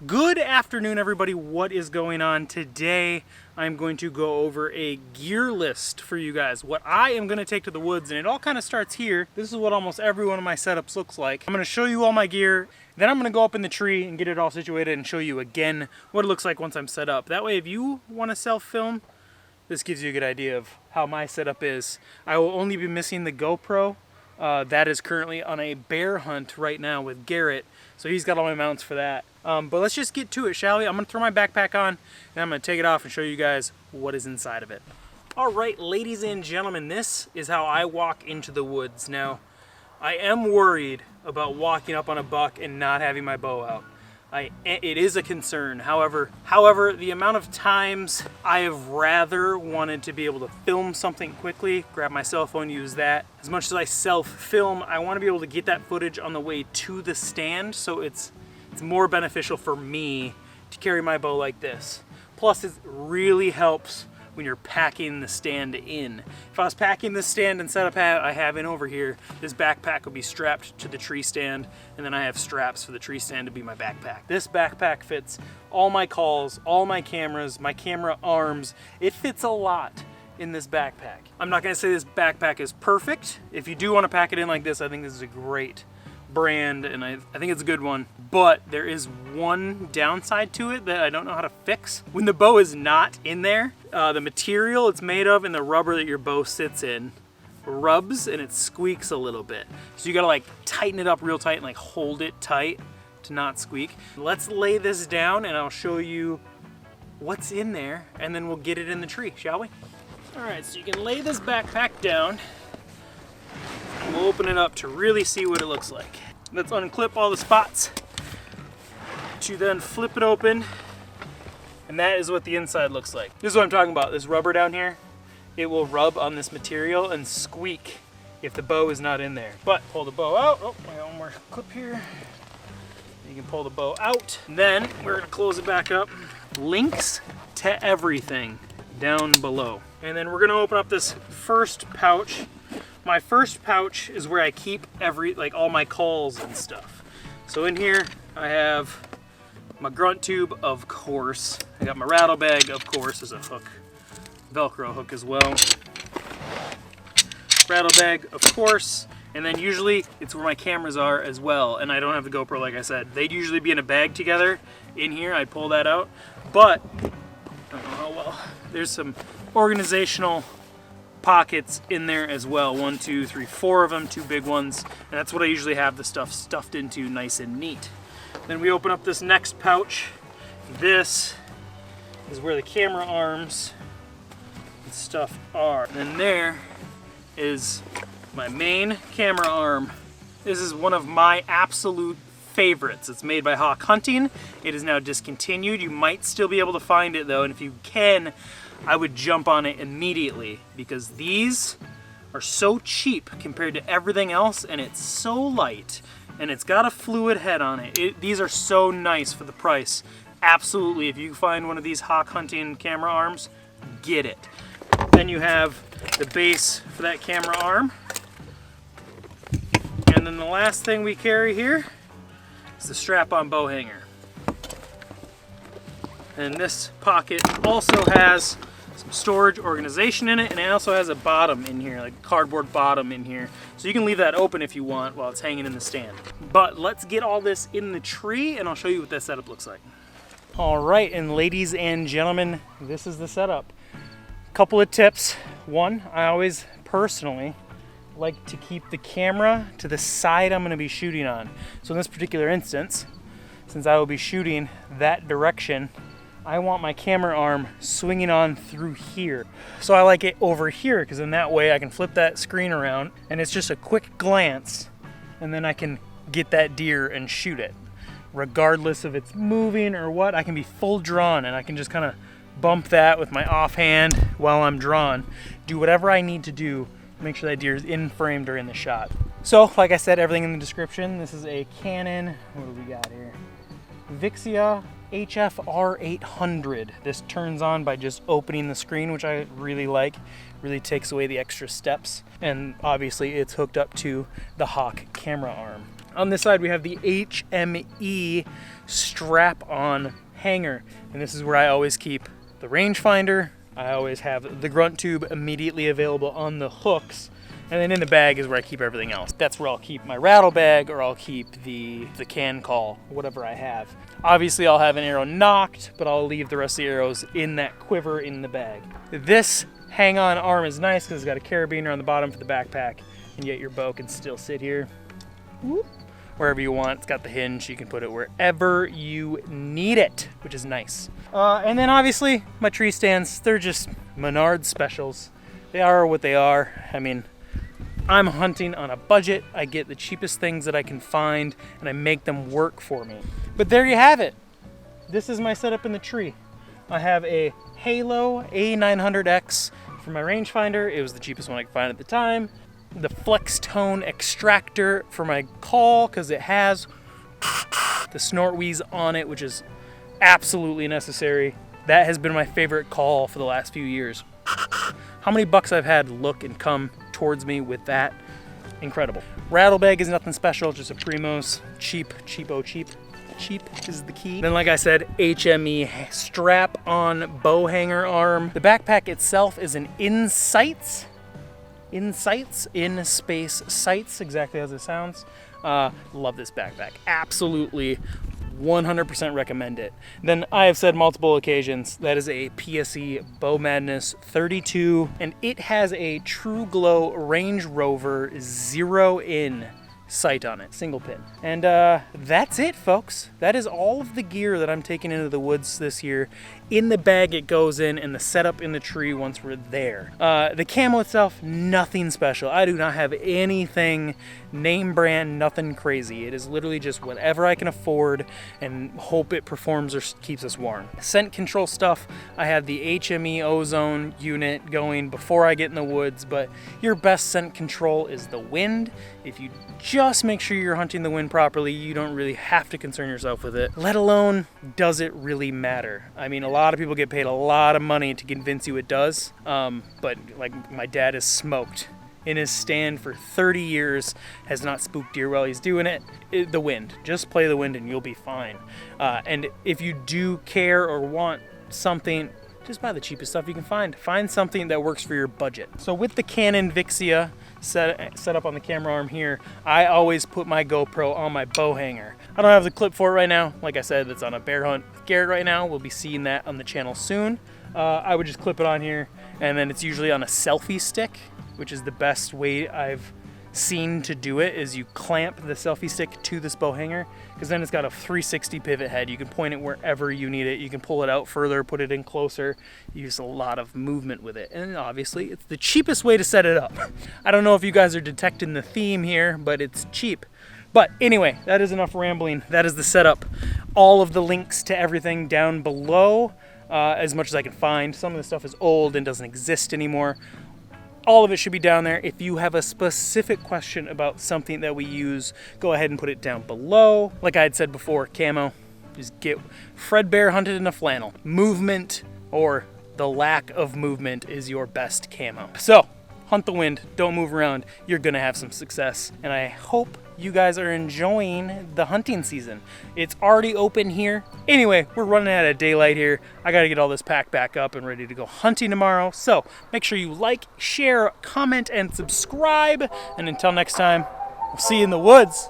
Good afternoon, everybody. What is going on? Today I'm going to go over a gear list for you guys. What I am going to take to the woods, and it all kind of starts here. This is what almost every one of my setups looks like. I'm going to show you all my gear, then I'm going to go up in the tree and get it all situated and show you again what it looks like once I'm set up. That way, if you want to self-film, this gives you a good idea of how my setup is. I will only be missing the GoPro. That is currently on a bear hunt right now with Garrett, so he's got all my mounts for that. But let's just get to it, shall we? I'm going to throw my backpack on, and I'm going to take it off and show you guys what is inside of it. All right, ladies and gentlemen, this is how I walk into the woods. Now, I am worried about walking up on a buck and not having my bow out. It is a concern. However, the amount of times I have rather wanted to be able to film something quickly, grab my cell phone, use that. As much as I self-film, I want to be able to get that footage on the way to the stand, so it's more beneficial for me to carry my bow like this. Plus, it really helps when you're packing the stand in. If I was packing this stand and setup I have in over here, this backpack would be strapped to the tree stand, and then I have straps for the tree stand to be my backpack. This backpack fits all my calls, all my cameras, my camera arms. It fits a lot in this backpack. I'm not gonna say this backpack is perfect. If you do wanna pack it in like this, I think this is a great brand, and I think it's a good one. But there is one downside to it that I don't know how to fix. When the bow is not in there, the material it's made of and the rubber that your bow sits in rubs and it squeaks a little bit. So you gotta like tighten it up real tight and like hold it tight to not squeak. Let's lay this down and I'll show you what's in there, and then we'll get it in the tree, shall we? All right, so you can lay this backpack down. We'll open it up to really see what it looks like. Let's unclip all the spots to then flip it open, and that is what the inside looks like. This is what I'm talking about, this rubber down here. It will rub on this material and squeak if the bow is not in there. But pull the bow out. Oh, I got one more clip here. You can pull the bow out. Then we're gonna close it back up. Links to everything down below. And then we're gonna open up this first pouch. My first pouch is where I keep all my calls and stuff. So in here I have my grunt tube, of course. I got my rattle bag, of course, as a hook, Velcro hook as well. Rattle bag, of course. And then usually it's where my cameras are as well. And I don't have the GoPro, like I said. They'd usually be in a bag together. In here, I'd pull that out. But, I don't know how well, there's some organizational pockets in there as well. 1, 2, 3, 4 of them, 2 big ones. And that's what I usually have the stuff stuffed into, nice and neat. Then we open up this next pouch. This is where the camera arms and stuff are. And then there is my main camera arm. This is one of my absolute favorites. It's made by Hawk Hunting. It is now discontinued. You might still be able to find it though, and if you can, I would jump on it immediately, because these are so cheap compared to everything else, and it's so light, and it's got a fluid head on it. These are so nice for the price. Absolutely, if you find one of these Hawk Hunting camera arms, get it. Then you have the base for that camera arm. And then the last thing we carry here is the strap-on bow hanger. And this pocket also has some storage organization in it, and it also has a bottom in here, like a cardboard bottom in here. So you can leave that open if you want while it's hanging in the stand. But let's get all this in the tree and I'll show you what that setup looks like. All right, and ladies and gentlemen, this is the setup. Couple of tips. One, I always personally like to keep the camera to the side I'm gonna be shooting on. So in this particular instance, since I will be shooting that direction, I want my camera arm swinging on through here. So I like it over here, because in that way I can flip that screen around and it's just a quick glance, and then I can get that deer and shoot it. Regardless if it's moving or what, I can be full drawn and I can just kind of bump that with my offhand while I'm drawn. Do whatever I need to do to make sure that deer is in frame during the shot. So like I said, everything in the description. This is a Canon, what do we got here? Vixia HFR 800. This turns on by just opening the screen, which I really like. Really takes away the extra steps. And obviously it's hooked up to the Hawk camera arm. On this side we have the HME strap-on hanger, and this is where I always keep the rangefinder. I always have the grunt tube immediately available on the hooks, and then in the bag is where I keep everything else. That's where I'll keep my rattle bag, or I'll keep the can call, whatever I have. Obviously I'll have an arrow knocked, but I'll leave the rest of the arrows in that quiver in the bag. This hang-on arm is nice because it's got a carabiner on the bottom for the backpack, and yet your bow can still sit here. Whoop. Wherever you want. It's got the hinge. You can put it wherever you need it, which is nice. And then obviously my tree stands, they're just Menards specials. They are what they are. I mean, I'm hunting on a budget. I get the cheapest things that I can find and I make them work for me. But there you have it. This is my setup in the tree. I have a Halo A900X for my rangefinder. It was the cheapest one I could find at the time. The flex tone extractor for my call because it has the snort wheeze on it, which is absolutely necessary. That has been my favorite call for the last few years. How many bucks I've had look and come towards me with that? Incredible. Rattle bag is nothing special, just a Primos. Cheap is the key. Then like I said, HME strap on bow hanger arm. The backpack itself is an Insights, in space sights, exactly as it sounds. Love this backpack. Absolutely 100% recommend it. Then I have said multiple occasions, that is a PSE Bow Madness 32, and it has a True Glow Range Rover 0-in sight on it, single pin. And that's it, folks. That is all of the gear that I'm taking into the woods this year. In the bag it goes in, and the setup in the tree once we're there. The camo itself, nothing special. I do not have anything name brand, nothing crazy. It is literally just whatever I can afford and hope it performs or keeps us warm. Scent control stuff, I have the HME ozone unit going before I get in the woods, but your best scent control is the wind. If you just make sure you're hunting the wind properly, you don't really have to concern yourself with it, let alone does it really matter. I mean, a lot of people get paid a lot of money to convince you it does, but like my dad is smoked in his stand for 30 years, has not spooked deer while he's doing it. The wind, just play the wind and you'll be fine. And if you do care or want something, just buy the cheapest stuff you can find. Find something that works for your budget. So with the Canon Vixia set up on the camera arm here, I always put my GoPro on my bow hanger. I don't have the clip for it right now. Like I said, it's on a bear hunt with Garrett right now. We'll be seeing that on the channel soon. I would just clip it on here, and then it's usually on a selfie stick, which is the best way I've seen to do it, is you clamp the selfie stick to this bow hanger, because then it's got a 360 pivot head. You can point it wherever you need it. You can pull it out further, put it in closer. You use a lot of movement with it. And obviously it's the cheapest way to set it up. I don't know if you guys are detecting the theme here, but it's cheap. But anyway, that is enough rambling. That is the setup. All of the links to everything down below, as much as I can find. Some of the stuff is old and doesn't exist anymore. All of it should be down there. If you have a specific question about something that we use, go ahead and put it down below. Like I had said before, camo, just get Fred Bear hunted in a flannel. Movement, or the lack of movement, is your best camo. So, hunt the wind, don't move around. You're gonna have some success. And I hope you guys are enjoying the hunting season. It's already open here. Anyway, we're running out of daylight here. I gotta get all this packed back up and ready to go hunting tomorrow. So make sure you like, share, comment, and subscribe. And until next time, we'll see you in the woods.